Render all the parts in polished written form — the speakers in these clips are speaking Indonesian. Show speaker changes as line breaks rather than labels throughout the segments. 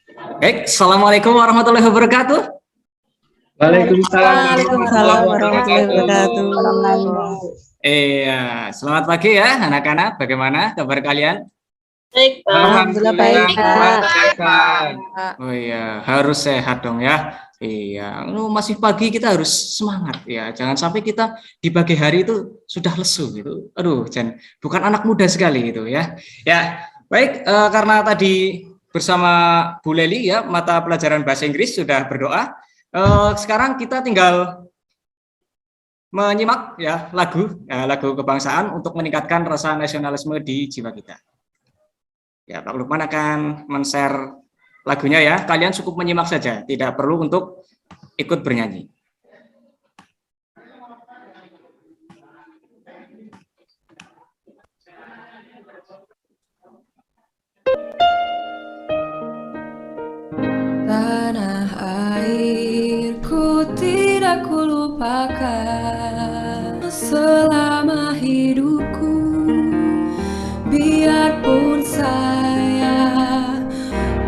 Baik, Assalamualaikum warahmatullahi wabarakatuh.
Waalaikumsalam
Waalaikumsalam warahmatullahi wabarakatuh.
Selamat pagi ya anak-anak. Bagaimana kabar kalian?
Baik, Pak. Alhamdulillah baik, Pak.
Oh iya, harus sehat dong ya. Iya, masih pagi kita harus semangat ya. Jangan sampai kita di pagi hari itu sudah lesu gitu. Aduh, bukan anak muda sekali itu ya. Ya, baik, karena tadi bersama Bu Leli ya, mata pelajaran bahasa Inggris sudah berdoa. Sekarang kita tinggal menyimak ya lagu kebangsaan untuk meningkatkan rasa nasionalisme di jiwa kita. Ya, Pak Lukman akan men-share lagunya ya. Kalian cukup menyimak saja, tidak perlu untuk ikut bernyanyi.
Tanah airku tidak kulupakan selama hidupku, biarpun saya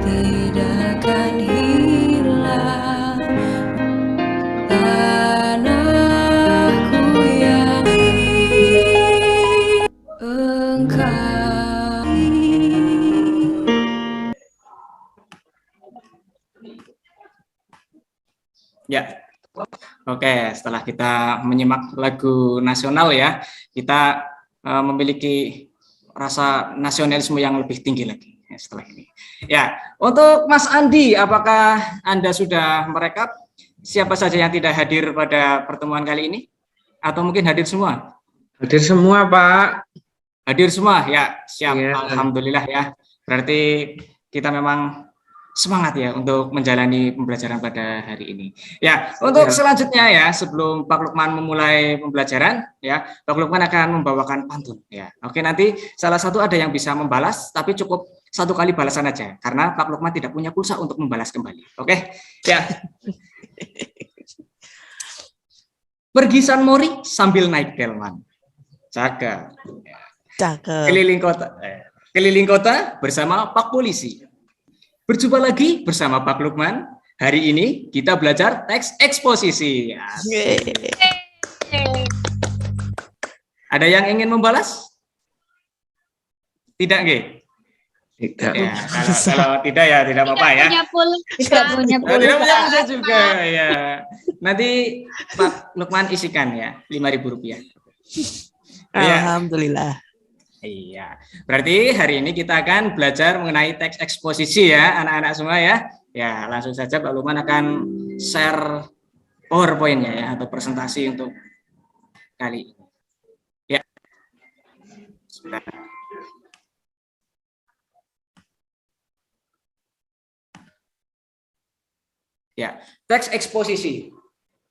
tidak akan hilang. Tanahku yang engkau.
Ya, oke. Setelah kita menyimak lagu nasional ya, kita memiliki rasa nasionalisme yang lebih tinggi lagi ya, setelah ini. Ya, untuk Mas Andi, apakah Anda sudah merekap siapa saja yang tidak hadir pada pertemuan kali ini? Atau mungkin hadir semua?
Hadir semua, Pak.
Hadir semua, ya. Siap,
ya.
Alhamdulillah ya. Berarti kita memang semangat ya untuk menjalani pembelajaran pada hari ini. Ya, untuk selanjutnya ya, sebelum Pak Lukman memulai pembelajaran ya, Pak Lukman akan membawakan pantun ya. Oke, nanti salah satu ada yang bisa membalas, tapi cukup satu kali balasan aja karena Pak Lukman tidak punya pulsa untuk membalas kembali. Oke? Ya. Pergi San Mori sambil naik delman. Cakep.
Cakep.
Keliling kota bersama Pak Polisi. Berjumpa lagi bersama Pak Lukman. Hari ini kita belajar teks eksposisi. Ada yang ingin membalas? Tidak, nggih?
Tidak.
Ya, kalau tidak ya tidak apa-apa ya.
Tidak punya
Tidak punya pulsa juga ya. Nanti Pak Lukman isikan ya, Rp5.000.
Alhamdulillah.
Iya, berarti hari ini kita akan belajar mengenai teks eksposisi ya, anak-anak semua ya. Ya, langsung saja Pak Lukman akan share PowerPoint-nya ya, atau presentasi untuk kali ini. Ya. Sebentar. Ya, teks eksposisi.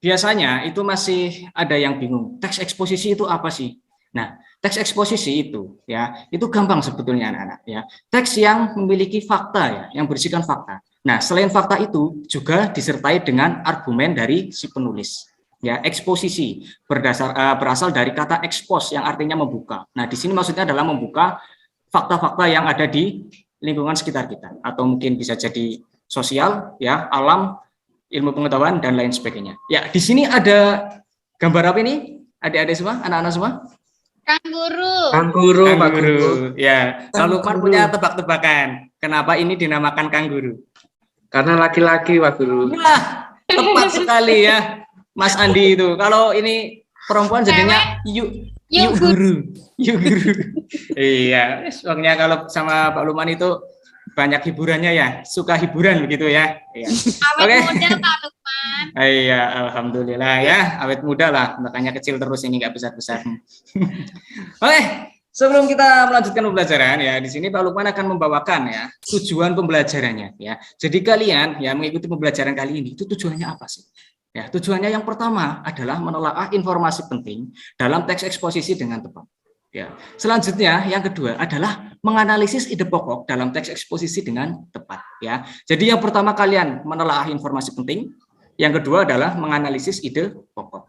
Biasanya itu masih ada yang bingung. Teks eksposisi itu apa sih? Nah, teks eksposisi itu ya, itu gampang sebetulnya anak-anak ya. Teks yang memiliki fakta ya, yang berisikan fakta. Nah, selain fakta itu juga disertai dengan argumen dari si penulis. Ya, eksposisi berasal dari kata expose yang artinya membuka. Nah, di sini maksudnya adalah membuka fakta-fakta yang ada di lingkungan sekitar kita atau mungkin bisa jadi sosial ya, alam, ilmu pengetahuan dan lain sebagainya. Ya, di sini ada gambar apa ini? Adik-adik semua, anak-anak semua?
Kanguru.
Kanguru. Ya, Pak Lukman punya tebak-tebakan. Kenapa ini dinamakan kanguru?
Karena laki-laki, Pak Guru.
Nah, tepat sekali ya, Mas Andi itu. Kalau ini perempuan jadinya yuk guru. Iya, soalnya kalau sama Pak Lukman itu banyak hiburannya ya, suka hiburan begitu ya. Iya.
Awet muda Pak Lukman.
Iya, alhamdulillah ya, awet muda lah, makanya kecil terus ini nggak besar-besar. Oke, sebelum kita melanjutkan pembelajaran ya, di sini Pak Lukman akan membawakan ya tujuan pembelajarannya ya. Jadi kalian yang mengikuti pembelajaran kali ini itu tujuannya apa sih? Ya, tujuannya yang pertama adalah menelaah informasi penting dalam teks eksposisi dengan tepat. Ya. Selanjutnya yang kedua adalah menganalisis ide pokok dalam teks eksposisi dengan tepat ya. Jadi yang pertama kalian menelaah informasi penting, yang kedua adalah menganalisis ide pokok.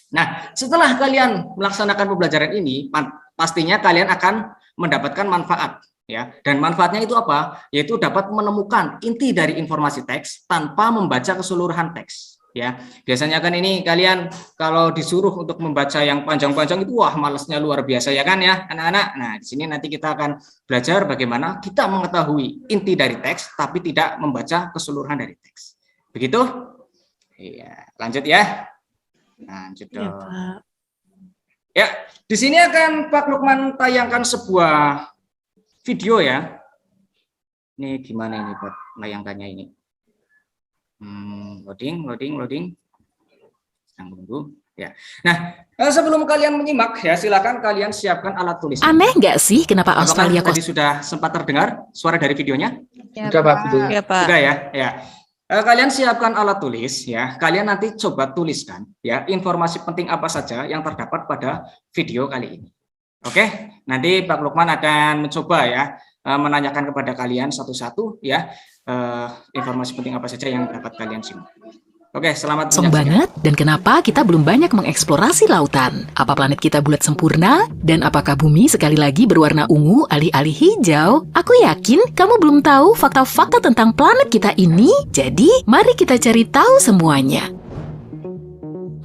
Nah, setelah kalian melaksanakan pembelajaran ini, pastinya kalian akan mendapatkan manfaat ya. Dan manfaatnya itu apa? Yaitu dapat menemukan inti dari informasi teks tanpa membaca keseluruhan teks. Ya, biasanya kan ini kalian kalau disuruh untuk membaca yang panjang-panjang itu wah malesnya luar biasa ya kan ya anak-anak. Nah, di sini nanti kita akan belajar bagaimana kita mengetahui inti dari teks tapi tidak membaca keseluruhan dari teks. Begitu? Iya, lanjut ya. Lanjut
Ya,
dong.
Pak.
Ya, di sini akan Pak Lukman tayangkan sebuah video ya. Ini gimana ini buat menayangkannya ini? Loading. Sedang menunggu. Ya. Nah, sebelum kalian menyimak ya, silakan kalian siapkan alat tulis.
Aneh nggak sih kenapa
Apakah
Australia
tadi sudah sempat terdengar suara dari videonya?
Sudah Pak Guru.
Ya, Pak.
Sudah ya. Ya. Kalian siapkan alat tulis ya. Kalian nanti coba tuliskan ya informasi penting apa saja yang terdapat pada video kali ini. Oke, nanti Pak Lukman akan mencoba ya menanyakan kepada kalian satu-satu ya informasi penting apa saja yang dapat kalian simak. Oke, selamat
kosong
menyaksikan.
banget? Dan kenapa kita belum banyak mengeksplorasi lautan? Apa planet kita bulat sempurna? Dan apakah bumi sekali lagi berwarna ungu alih-alih hijau? Aku yakin kamu belum tahu fakta-fakta tentang planet kita ini. Jadi, mari kita cari tahu semuanya.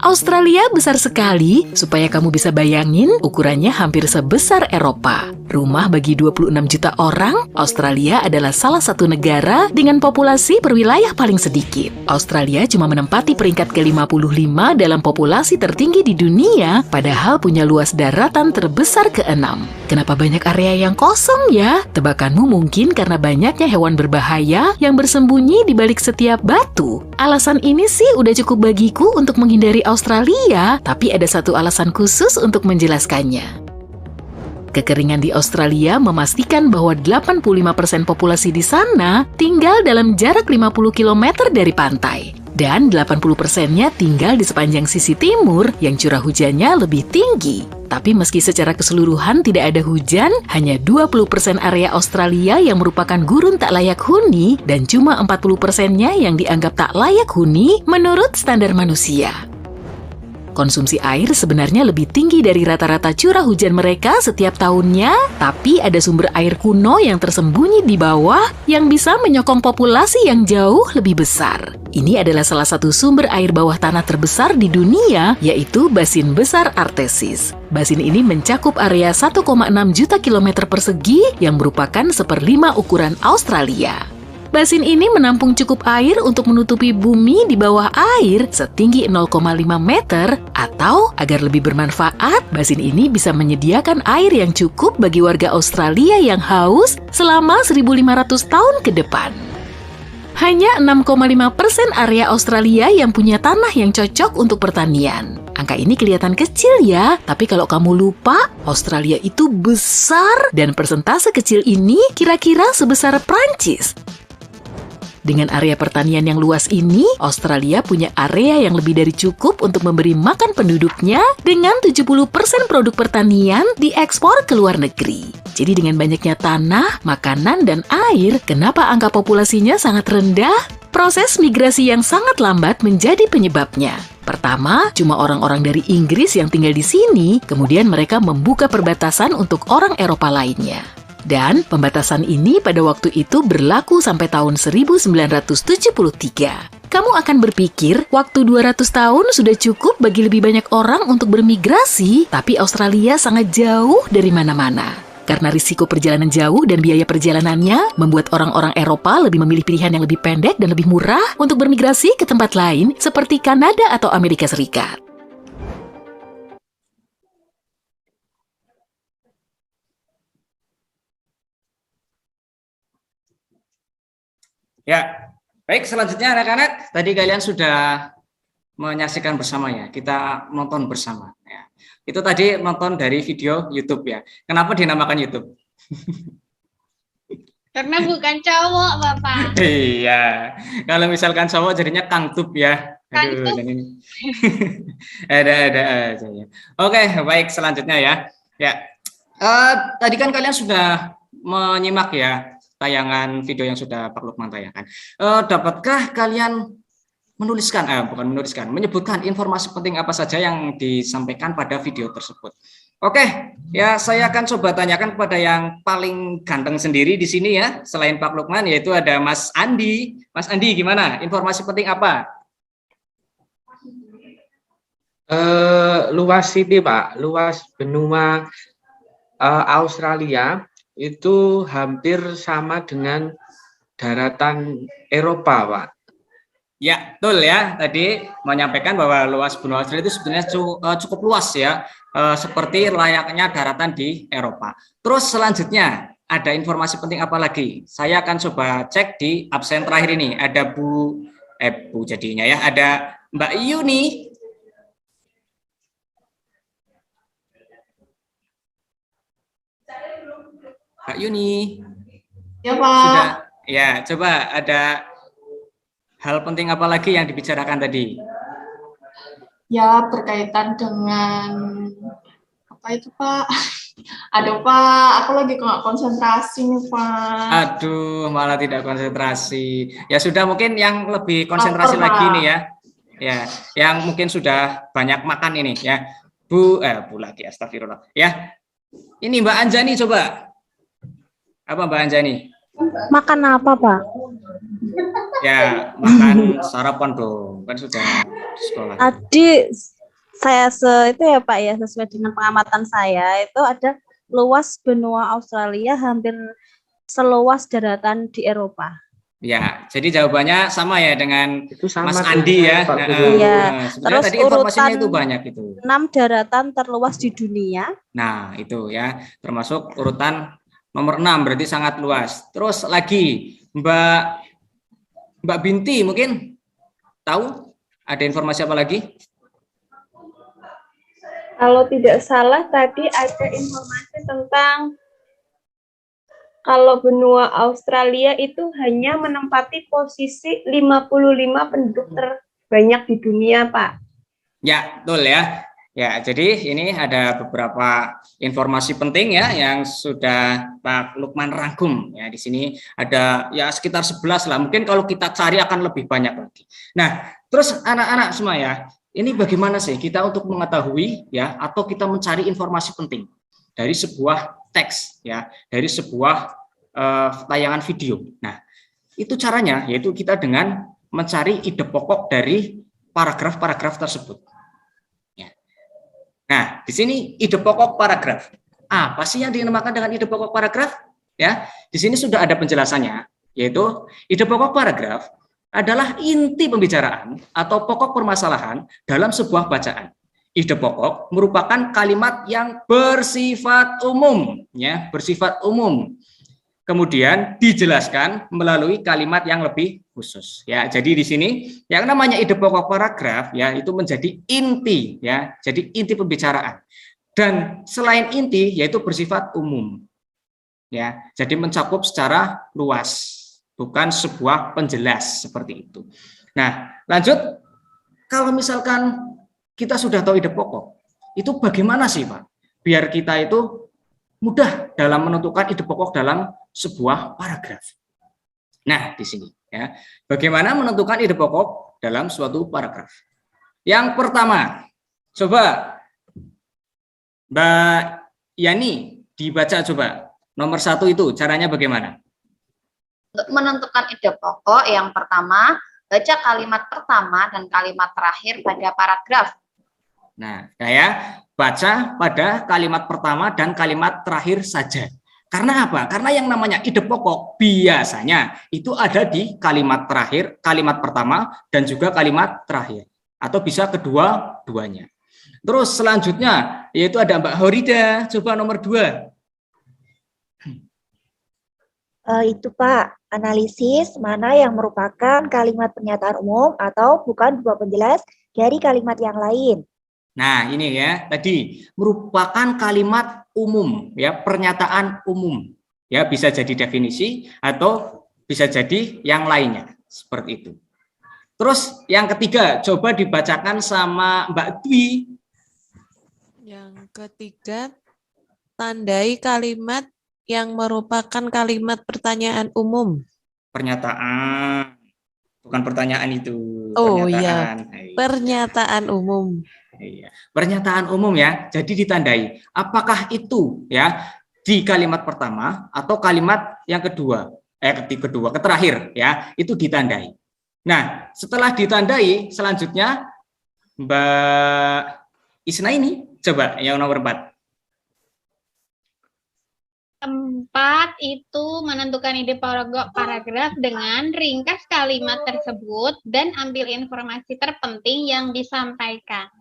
Australia besar sekali, supaya kamu bisa bayangin ukurannya hampir sebesar Eropa. Rumah bagi 26 juta orang, Australia adalah salah satu negara dengan populasi berwilayah paling sedikit. Australia cuma menempati peringkat ke-55 dalam populasi tertinggi di dunia, padahal punya luas daratan terbesar ke-6. Kenapa banyak area yang kosong ya? Tebakanmu mungkin karena banyaknya hewan berbahaya yang bersembunyi di balik setiap batu. Alasan ini sih udah cukup bagiku untuk menghindari Australia, tapi ada satu alasan khusus untuk menjelaskannya. Kekeringan di Australia memastikan bahwa 85% populasi di sana tinggal dalam jarak 50 km dari pantai. Dan 80%-nya tinggal di sepanjang sisi timur yang curah hujannya lebih tinggi. Tapi meski secara keseluruhan tidak ada hujan, hanya 20% area Australia yang merupakan gurun tak layak huni dan cuma 40%-nya yang dianggap tak layak huni menurut standar manusia. Konsumsi air sebenarnya lebih tinggi dari rata-rata curah hujan mereka setiap tahunnya, tapi ada sumber air kuno yang tersembunyi di bawah yang bisa menyokong populasi yang jauh lebih besar. Ini adalah salah satu sumber air bawah tanah terbesar di dunia, yaitu Basin Besar Artesis. Basin ini mencakup area 1,6 juta kilometer persegi yang merupakan 1/5 ukuran Australia. Basin ini menampung cukup air untuk menutupi bumi di bawah air setinggi 0,5 meter, atau agar lebih bermanfaat, basin ini bisa menyediakan air yang cukup bagi warga Australia yang haus selama 1.500 tahun ke depan. Hanya 6,5% area Australia yang punya tanah yang cocok untuk pertanian. Angka ini kelihatan kecil ya, tapi kalau kamu lupa, Australia itu besar dan persentase kecil ini kira-kira sebesar Prancis. Dengan area pertanian yang luas ini, Australia punya area yang lebih dari cukup untuk memberi makan penduduknya dengan 70% produk pertanian diekspor ke luar negeri. Jadi dengan banyaknya tanah, makanan, dan air, kenapa angka populasinya sangat rendah? Proses migrasi yang sangat lambat menjadi penyebabnya. Pertama, cuma orang-orang dari Inggris yang tinggal di sini, kemudian mereka membuka perbatasan untuk orang Eropa lainnya. Dan pembatasan ini pada waktu itu berlaku sampai tahun 1973. Kamu akan berpikir waktu 200 tahun sudah cukup bagi lebih banyak orang untuk bermigrasi, tapi Australia sangat jauh dari mana-mana. Karena risiko perjalanan jauh dan biaya perjalanannya membuat orang-orang Eropa lebih memilih pilihan yang lebih pendek dan lebih murah untuk bermigrasi ke tempat lain seperti Kanada atau Amerika Serikat.
Ya, baik selanjutnya anak-anak, tadi kalian sudah menyaksikan bersama ya, kita nonton bersama ya. Itu tadi nonton dari video YouTube ya. Kenapa dinamakan YouTube?
Karena bukan cowok, Bapak.
Iya, kalau misalkan cowok jadinya Kangtub ya. Aduh,
Kangtub.
dan ini. Ada aja ya. Oke, baik selanjutnya ya. Ya, tadi kan kalian sudah menyimak ya tayangan video yang sudah Pak Lukman tayangkan. Dapatkah kalian menyebutkan informasi penting apa saja yang disampaikan pada video tersebut? Oke, ya saya akan coba tanyakan kepada yang paling ganteng sendiri di sini ya, selain Pak Lukman, yaitu ada Mas Andi. Mas Andi, gimana? Informasi penting apa?
Luas ini Pak, luas benua Australia itu hampir sama dengan daratan Eropa, Pak.
Ya, betul ya. Tadi menyampaikan bahwa luas benua Australia itu sebenarnya cukup luas ya, seperti layaknya daratan di Eropa. Terus selanjutnya ada informasi penting apa lagi? Saya akan coba cek di absen terakhir ini. Ada Bu jadinya ya. Ada Mbak Yuni. Mbak Yuni.
Ya, Pak.
Sudah. Ya, coba ada hal penting apa lagi yang dibicarakan tadi?
Ya, berkaitan dengan apa itu, Pak? Aduh, Pak, aku lagi nggak konsentrasi nih, Pak.
Aduh, malah tidak konsentrasi. Ya sudah, mungkin yang lebih konsentrasi lagi nih ya. Ya, yang mungkin sudah banyak makan ini ya. Bu lagi, astagfirullah. Ya. Ini Mbak Anjani coba. Apa Mbak Anjani?
Makan apa, Pak?
Ya, makan sarapan dong. Kan sudah di sekolah.
Tadi saya itu ya Pak ya, sesuai dengan pengamatan saya itu ada luas benua Australia hampir seluas daratan di Eropa.
Ya, jadi jawabannya sama ya dengan
Itu sama
Mas Andi ya.
Pak Guru.
Iya.
Sebenarnya
Terus
tadi informasinya
urutan
itu banyak itu.
6 daratan terluas di dunia.
Nah, itu ya, termasuk urutan nomor 6, berarti sangat luas. Terus lagi Mbak Binti mungkin tahu ada informasi apa lagi?
Kalau tidak salah tadi ada informasi tentang kalau benua Australia itu hanya menempati posisi 55 penduduk terbanyak di dunia, Pak.
Ya, betul ya. Ya, jadi ini ada beberapa informasi penting ya yang sudah Pak Lukman rangkum ya. Di sini ada ya sekitar 11 lah. Mungkin kalau kita cari akan lebih banyak lagi. Nah, terus anak-anak semua ya, ini bagaimana sih kita untuk mengetahui ya atau kita mencari informasi penting dari sebuah teks ya, dari sebuah tayangan video. Nah, itu caranya yaitu kita dengan mencari ide pokok dari paragraf-paragraf tersebut. Nah, di sini ide pokok paragraf. Apa sih yang dinamakan dengan ide pokok paragraf? Ya, di sini sudah ada penjelasannya, yaitu ide pokok paragraf adalah inti pembicaraan atau pokok permasalahan dalam sebuah bacaan. Ide pokok merupakan kalimat yang bersifat umum, ya, bersifat umum. Kemudian dijelaskan melalui kalimat yang lebih khusus. Ya, jadi di sini yang namanya ide pokok paragraf ya itu menjadi inti ya, jadi inti pembicaraan. Dan selain inti yaitu bersifat umum. Ya, jadi mencakup secara luas, bukan sebuah penjelas seperti itu. Nah, lanjut kalau misalkan kita sudah tahu ide pokok, itu bagaimana sih, Pak? Biar kita itu mudah dalam menentukan ide pokok dalam sebuah paragraf. Nah, di sini ya, bagaimana menentukan ide pokok dalam suatu paragraf? Yang pertama, coba Mbak Yani dibaca coba. Nomor 1 itu caranya bagaimana?
Untuk menentukan ide pokok, yang pertama, baca kalimat pertama dan kalimat terakhir pada paragraf.
Nah, saya baca pada kalimat pertama dan kalimat terakhir saja. Karena apa? Karena yang namanya ide pokok biasanya itu ada di kalimat terakhir, kalimat pertama, dan juga kalimat terakhir. Atau bisa kedua-duanya. Terus selanjutnya, yaitu ada Mbak Horida, coba nomor 2.
Itu Pak, analisis mana yang merupakan kalimat pernyataan umum atau bukan dua penjelas dari kalimat yang lain.
Nah, ini ya, tadi merupakan kalimat umum, ya, pernyataan umum. Ya, bisa jadi definisi atau bisa jadi yang lainnya, seperti itu. Terus yang ketiga, coba dibacakan sama Mbak Dwi.
Yang ketiga, tandai kalimat yang merupakan kalimat pertanyaan umum.
Pernyataan, bukan pertanyaan itu.
Oh
pernyataan.
iya, pernyataan umum.
Iya. Pernyataan umum ya. Jadi ditandai apakah itu ya di kalimat pertama atau kalimat yang kedua, terakhir ya, itu ditandai. Nah, setelah ditandai selanjutnya Mbak Isna ini coba yang nomor 4.
Tempat itu menentukan ide paragraf dengan ringkas kalimat tersebut dan ambil informasi terpenting yang disampaikan.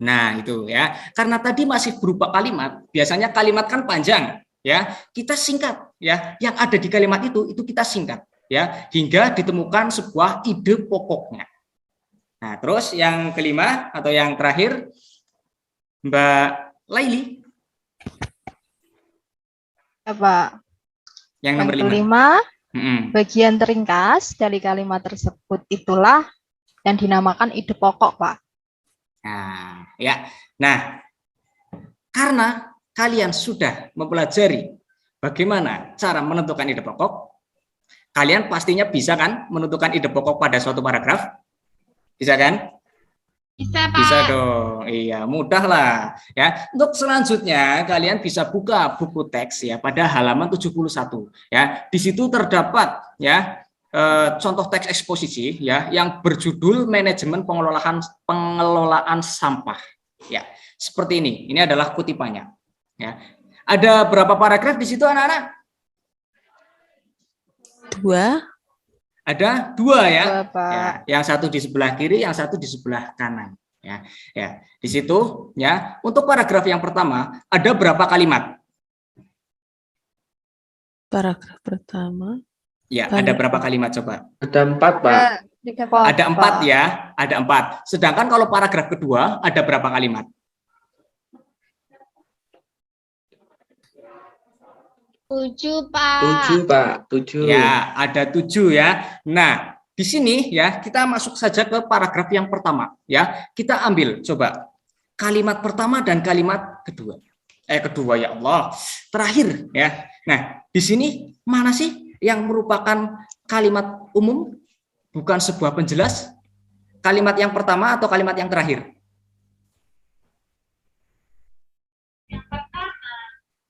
Nah, itu ya. Karena tadi masih berupa kalimat, biasanya kalimat kan panjang, ya. Kita singkat, ya. Yang ada di kalimat itu kita singkat, ya, hingga ditemukan sebuah ide pokoknya. Nah, terus yang kelima atau yang terakhir, Mbak Laili.
Ya, Pak.
Yang nomor 5.
Kelima, bagian teringkas dari kalimat tersebut itulah yang dinamakan ide pokok, Pak.
Nah, ya. Nah, karena kalian sudah mempelajari bagaimana cara menentukan ide pokok, kalian pastinya bisa kan menentukan ide pokok pada suatu paragraf? Bisa kan?
Bisa, Pak.
Bisa dong. Iya, mudah lah ya. Untuk selanjutnya kalian bisa buka buku teks ya pada halaman 71 ya. Di situ terdapat ya contoh teks eksposisi ya yang berjudul manajemen pengelolaan sampah ya. Seperti ini. Ini adalah kutipannya ya. Ada berapa paragraf di situ anak-anak?
2.
Ada 2 ya.
Pak.
Ya, yang satu di sebelah kiri, yang satu di sebelah kanan. Ya, ya. Di situ ya. Untuk paragraf yang pertama ada berapa kalimat?
Paragraf pertama.
Ya, ada berapa kalimat coba?
Ada 4, Pak.
Ada 4 ya, ada 4. Sedangkan kalau paragraf kedua ada berapa kalimat?
7, Pak.
7, Pak. 7.
Ya, ada 7 ya. Nah, di sini ya kita masuk saja ke paragraf yang pertama ya. Kita ambil coba kalimat pertama dan kalimat kedua. Kedua ya Allah. Terakhir ya. Nah, di sini mana sih yang merupakan kalimat umum? Bukan sebuah penjelas? Kalimat yang pertama atau kalimat yang terakhir?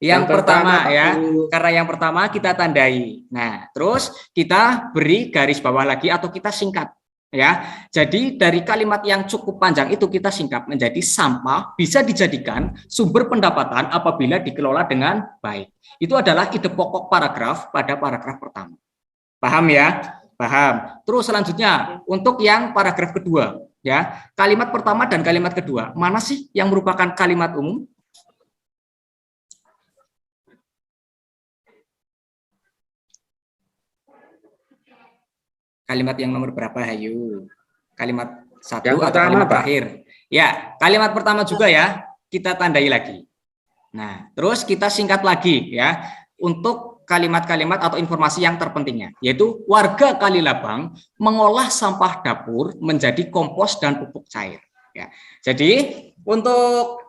Yang pertama ya, karena yang pertama kita tandai. Nah, terus kita beri garis bawah lagi atau kita singkat ya. Jadi dari kalimat yang cukup panjang itu kita singkat menjadi sampah bisa dijadikan sumber pendapatan apabila dikelola dengan baik. Itu adalah ide pokok paragraf pada paragraf pertama. Paham ya? Paham. Terus selanjutnya untuk yang paragraf kedua ya, kalimat pertama dan kalimat kedua, mana sih yang merupakan kalimat umum? Kalimat yang nomor berapa, Hayu? Kalimat 1 atau kalimat terakhir? Ya, kalimat pertama juga ya, kita tandai lagi. Nah, terus kita singkat lagi ya, untuk kalimat-kalimat atau informasi yang terpentingnya, yaitu warga Kalilabang mengolah sampah dapur menjadi kompos dan pupuk cair. Ya, jadi untuk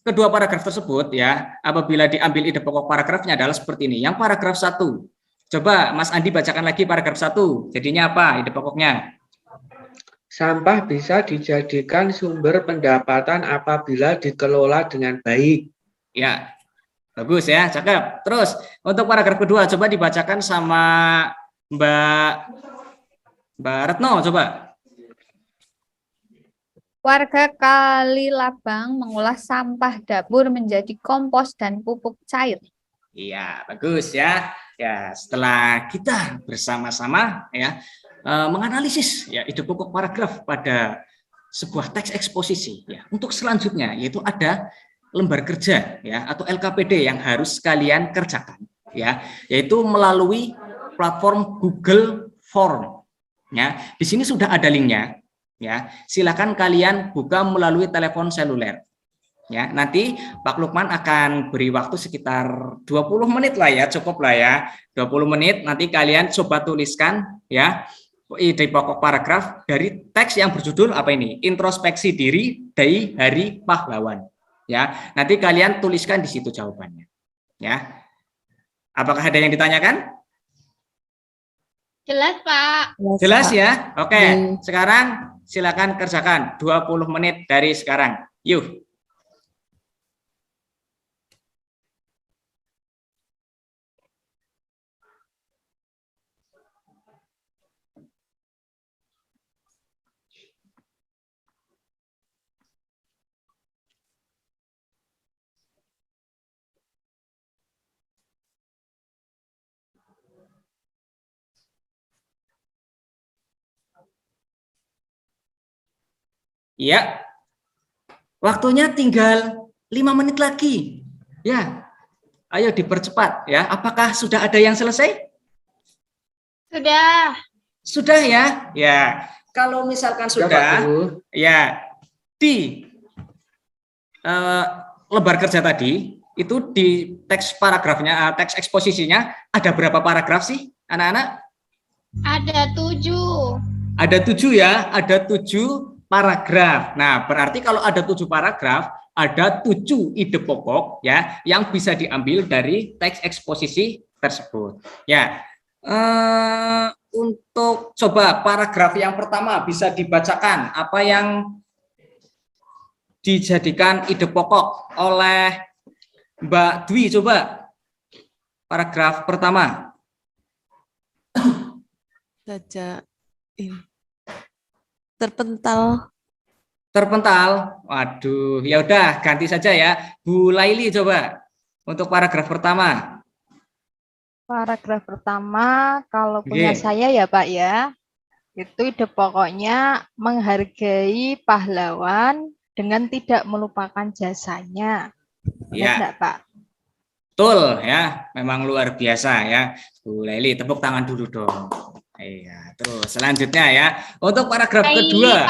kedua paragraf tersebut ya, apabila diambil ide pokok paragrafnya adalah seperti ini. Yang paragraf 1. Coba Mas Andi bacakan lagi paragraf 1. Jadinya apa ide pokoknya?
Sampah bisa dijadikan sumber pendapatan apabila dikelola dengan baik.
Ya, bagus ya, cakep. Terus untuk paragraf kedua coba dibacakan sama Mbak Retno, coba.
Warga Kalilabang mengolah sampah dapur menjadi kompos dan pupuk cair.
Iya, bagus ya. Ya, setelah kita bersama-sama ya menganalisis ya ide pokok paragraf pada sebuah teks eksposisi ya. Untuk selanjutnya yaitu ada lembar kerja ya atau LKPD yang harus kalian kerjakan ya, yaitu melalui platform Google Form. Ya, di sini sudah ada linknya ya. Silakan kalian buka melalui telepon seluler. Ya, nanti Pak Lukman akan beri waktu sekitar 20 menit lah ya, cukup lah ya. 20 menit nanti kalian coba tuliskan ya ide pokok paragraf dari teks yang berjudul apa ini? Introspeksi diri dari Hari Pahlawan. Ya, nanti kalian tuliskan di situ jawabannya. Ya. Apakah ada yang ditanyakan?
Jelas, Pak.
Jelas ya? Oke, sekarang silakan kerjakan 20 menit dari sekarang. Yuk. Ya, waktunya tinggal 5 menit lagi. Ya, ayo dipercepat ya. Apakah sudah ada yang selesai?
Sudah.
Sudah ya? Ya. Kalau misalkan
Sudah, Pak
sudah,
Guru.
ya di lembar kerja tadi itu di teks paragrafnya, teks eksposisinya ada berapa paragraf sih, anak-anak?
Ada 7.
Ada 7 ya, ada 7 paragraf. Nah, berarti kalau ada 7 paragraf, ada 7 ide pokok ya yang bisa diambil dari teks eksposisi tersebut. Ya, untuk coba paragraf yang pertama bisa dibacakan apa yang dijadikan ide pokok oleh Mbak Dwi. Coba paragraf pertama.
Saja ini. Terpental.
Terpental. Waduh, ya udah ganti saja ya. Bu Laili coba untuk paragraf pertama.
Paragraf pertama, kalau punya
Oke.
saya ya Pak ya, itu ide pokoknya menghargai pahlawan dengan tidak melupakan jasanya. Benar
Ya.
enggak, Pak?
Betul ya, memang luar biasa ya. Bu Laili, tepuk tangan dulu dong. Iya, terus selanjutnya ya. Untuk paragraf kedua.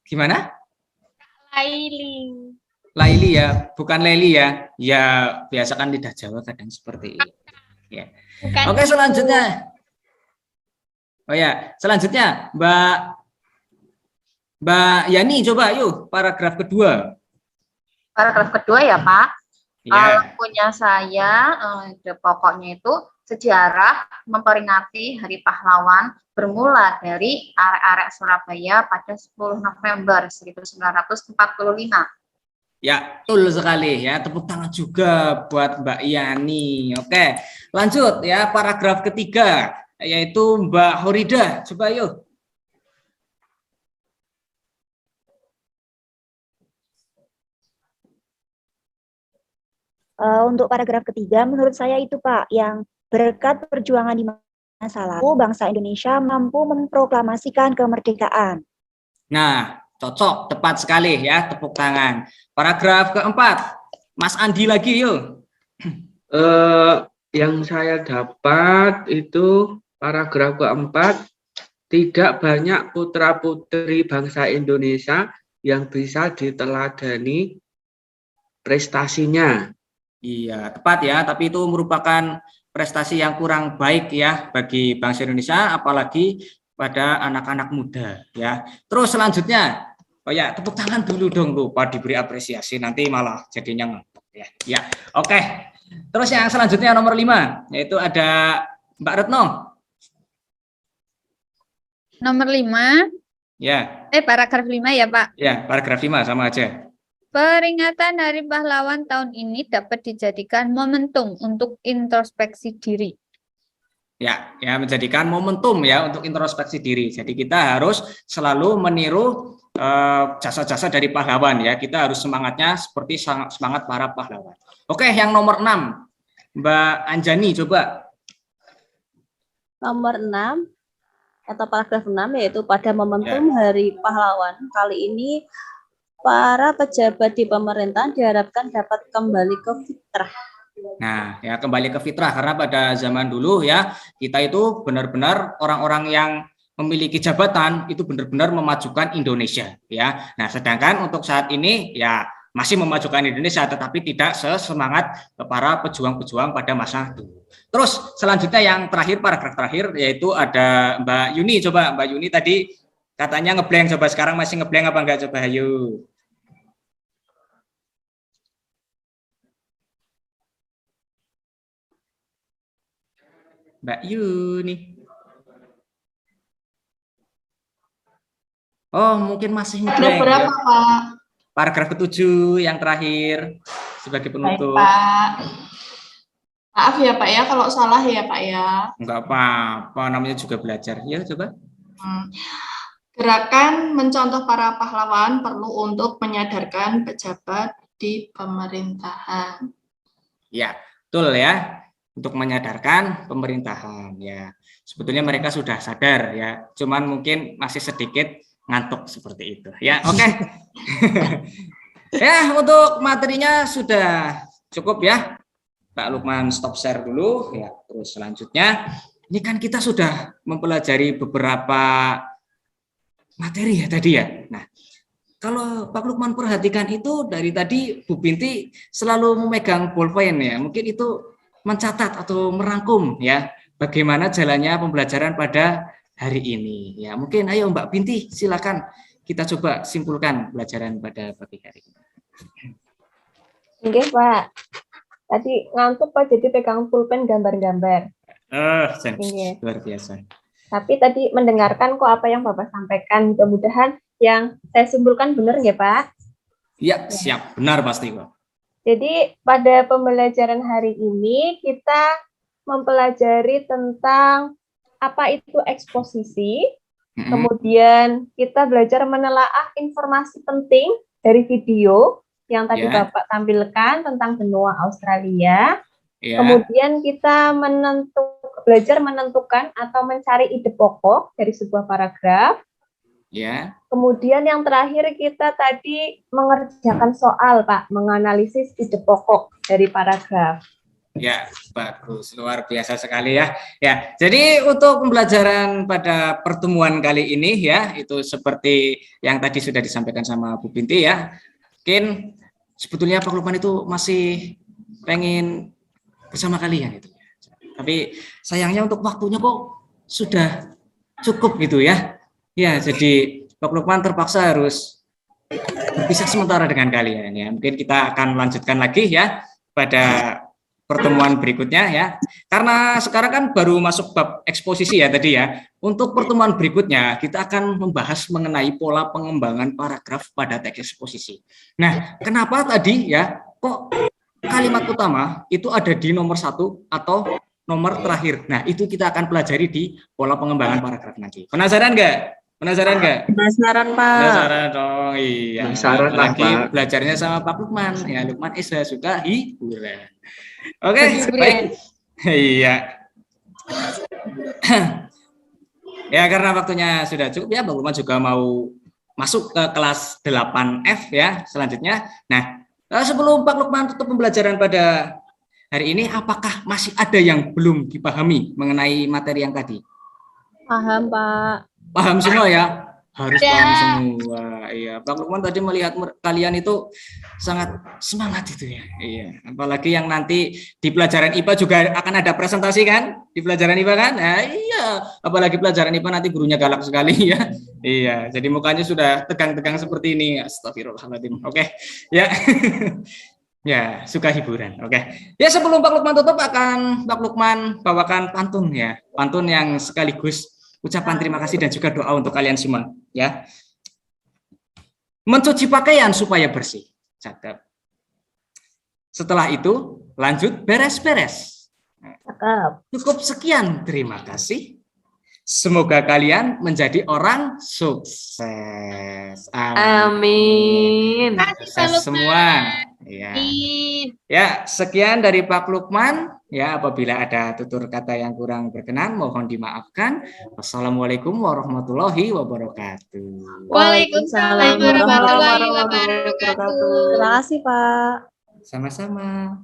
Gimana?
Laili.
Laili ya, bukan Leli ya. Ya, biasa kan lidah Jawa kadang seperti itu. Ya.
Bukan
Oke,
itu.
selanjutnya. Oh ya, selanjutnya Mbak Yani coba yuk paragraf kedua.
Paragraf kedua ya Pak.
Ya.
Kalau punya saya, ide pokoknya itu sejarah memperingati Hari Pahlawan bermula dari arek-arek Surabaya pada 10 November 1945.
Ya, betul sekali ya. Tepuk tangan juga buat Mbak Yani. Oke, lanjut ya paragraf ketiga yaitu Mbak Horida. Coba yuk.
Untuk paragraf ketiga, menurut saya itu Pak, yang berkat perjuangan di masa lalu, bangsa Indonesia mampu memproklamasikan kemerdekaan.
Nah, cocok, tepat sekali ya, tepuk tangan. Paragraf keempat, Mas Andi lagi yuk.
Yang saya dapat itu paragraf keempat, tidak banyak putra-putri bangsa Indonesia yang bisa diteladani prestasinya.
Iya, tepat ya, tapi itu merupakan prestasi yang kurang baik ya bagi bangsa Indonesia, apalagi pada anak-anak muda ya. Terus selanjutnya, oh ya, tepuk tangan dulu dong, lupa diberi apresiasi, nanti malah jadinya ngantuk ya. Ya, oke. Terus yang selanjutnya nomor 5, yaitu ada Mbak Retno.
Nomor 5.
Ya.
Paragraf 5 ya, Pak.
Ya, paragraf 5 sama aja.
Peringatan Hari Pahlawan tahun ini dapat dijadikan momentum untuk introspeksi diri.
Ya, menjadikan momentum ya untuk introspeksi diri. Jadi kita harus selalu meniru jasa-jasa dari pahlawan ya. Kita harus semangatnya seperti semangat para pahlawan. Oke, yang nomor 6, Mbak Anjani coba.
Nomor 6 atau paragraf 6 yaitu pada momentum Hari Pahlawan kali ini para pejabat di pemerintahan diharapkan dapat kembali ke fitrah.
Nah, ya kembali ke fitrah karena pada zaman dulu ya kita itu benar-benar orang-orang yang memiliki jabatan itu benar-benar memajukan Indonesia ya. Nah, sedangkan untuk saat ini ya masih memajukan Indonesia tetapi tidak sesemangat para pejuang-pejuang pada masa dulu. Terus selanjutnya yang terakhir paragraf terakhir yaitu ada Mbak Yuni. Coba Mbak Yuni tadi katanya ngeblank, coba sekarang masih ngeblank apa enggak, coba ayo. Mbak Yuni. Oh, mungkin masih
Ada
ngeblank
berapa,
ya.
Pak?
Paragraf ke-7 yang terakhir sebagai
Baik,
penutup.
Pak. Maaf ya, Pak ya, kalau salah ya, Pak ya.
Enggak apa-apa, namanya juga belajar. Ya, coba.
Gerakan mencontoh para pahlawan perlu untuk menyadarkan pejabat di pemerintahan.
Ya, betul ya. Untuk menyadarkan pemerintahan ya. Sebetulnya mereka sudah sadar ya, cuman mungkin masih sedikit ngantuk seperti itu. Ya, oke. Ya, untuk materinya sudah cukup ya. Pak Lukman stop share dulu ya. Terus selanjutnya, ini kan kita sudah mempelajari beberapa materi ya tadi ya. Nah, kalau Pak Lukman perhatikan itu dari tadi Bu Binti selalu memegang bolpen ya. Mungkin itu mencatat atau merangkum ya bagaimana jalannya pembelajaran pada hari ini. Ya, mungkin ayo Mbak Binti silakan kita coba simpulkan pelajaran pada pagi hari ini.
Oke, Pak. Tadi ngantuk Pak, jadi pegang pulpen gambar-gambar.
Luar biasa.
Tapi tadi mendengarkan kok apa yang Bapak sampaikan. Mudah-mudahan yang saya simpulkan benar nggak, Pak?
Ya, siap. Benar pasti, Pak.
Jadi pada pembelajaran hari ini kita mempelajari tentang apa itu eksposisi, kemudian kita belajar menelaah informasi penting dari video yang tadi Bapak tampilkan tentang benua Australia. Kemudian kita belajar menentukan atau mencari ide pokok dari sebuah paragraf. Kemudian yang terakhir kita tadi mengerjakan soal, Pak, menganalisis ide pokok dari paragraf.
Ya, bagus, luar biasa sekali ya. Ya, jadi untuk pembelajaran pada pertemuan kali ini ya, itu seperti yang tadi sudah disampaikan sama Bu Binti ya. Mungkin sebetulnya Pak Lukman itu masih pengen bersama kalian itu. Tapi sayangnya untuk waktunya kok sudah cukup gitu ya. Ya, jadi Pak Lukman terpaksa harus berpisah sementara dengan kalian ya. Mungkin kita akan lanjutkan lagi ya pada pertemuan berikutnya ya. Karena sekarang kan baru masuk bab eksposisi ya tadi ya. Untuk pertemuan berikutnya kita akan membahas mengenai pola pengembangan paragraf pada teks eksposisi. Nah, kenapa tadi ya kok kalimat utama itu ada di nomor 1 atau nomor terakhir. Nah, itu kita akan pelajari di pola pengembangan paragraf nanti. Penasaran nggak? Penasaran nggak?
Penasaran, Pak.
Penasaran dong, iya.
Penasaran,
lagi
Pak.
belajarnya sama Pak Lukman. Ya, Lukman suka hiburan. Oke, baik. Iya. Ya, karena waktunya sudah cukup ya, Pak Lukman juga mau masuk ke kelas 8F ya selanjutnya. Nah, sebelum Pak Lukman tutup pembelajaran pada hari ini, apakah masih ada yang belum dipahami mengenai materi yang tadi?
Paham, Pak.
Paham semua ya? Harus paham semua. Iya, Pak Lukman tadi melihat kalian itu sangat semangat itu ya. Iya, apalagi yang nanti di pelajaran IPA juga akan ada presentasi kan? Di pelajaran IPA kan? Nah, iya, apalagi pelajaran IPA nanti gurunya galak sekali ya. Iya, jadi mukanya sudah tegang-tegang seperti ini. Astagfirullahaladzim. Oke. Ya. Ya, suka hiburan. Oke. Ya, sebelum Pak Lukman tutup akan Pak Lukman bawakan pantun ya. Pantun yang sekaligus ucapan terima kasih dan juga doa untuk kalian semua ya. Mencuci pakaian supaya bersih. Cakep. Setelah itu lanjut beres-beres. Cukup sekian, terima kasih. Semoga kalian menjadi orang sukses.
Amin.
Sukses semua. Ya. Ya, sekian dari Pak Lukman. Ya, apabila ada tutur kata yang kurang berkenan, mohon dimaafkan. Wassalamualaikum warahmatullahi wabarakatuh.
Waalaikumsalam warahmatullahi wabarakatuh.
Terima kasih, Pak.
Sama-sama.